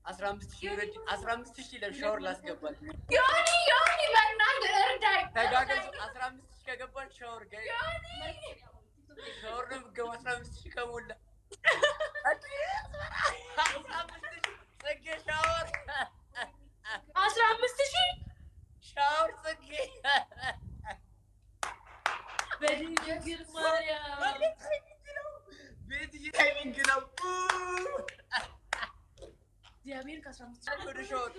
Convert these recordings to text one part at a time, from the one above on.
15,000 ለሻወር ላስገባል ዮኒ በእናትህ እርዳኝ ተጋገዝ 15,000 ከገባን ሻወር ጋር ሻወር ነው የምትገባው 15,000 ከሞላ 15,000 ጽጌ ሻወር 15,000 ሻወር ጽጌ በድንግል ማርያም ቤት ታይሚንግ ነው እግዚአብሔር ከ15 ወደ ሻወር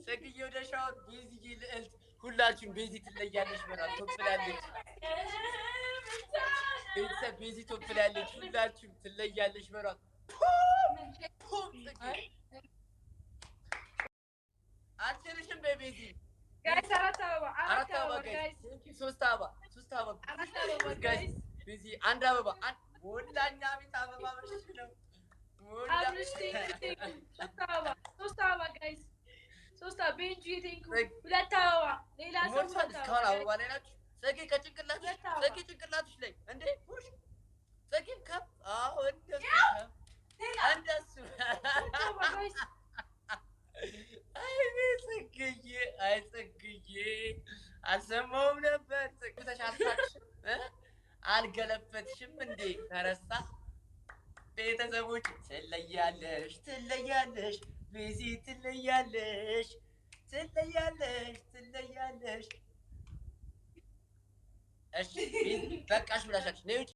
ጽጌ ወደ ሻወር ቤዚዬ ልዕልት ሁላችሁም ቤዚ ትለያለሽ በጣም ትወፍላለች ቤተሰብ ቤዚ ትወፍላለች ሁላችሁም ትለያለሽ በጣም አትልሽም በቤዚ ጋይስ አራት አበባ ጋይስ ሶስት አበባ ጋይስ ቤዚ አንድ አበባ ሞላኛ ቤት አበባ መሽሽ ነው አብርሽ ሶስት አበባ ጋይስ ሶስት አበባ ቤንጂ ቴንኩ ሁለት አበባ ሌላ ሰው እስካሁን አበባ ላይ ናችሁ ጽጌ ጭንቅላትሽ ላይ እንዴ ፑሽ ጽጌ ከፍ አዎ እንደሱ አይ ጽጌዬ አልሰማሁም ነበር ተሻልታችሁ አልገለፈትሽም እንዴ ተረሳ ቤተሰቦች ትለያለሽ ቤዚ ትለያለሽ እሺ በቃሽ ብላሻለች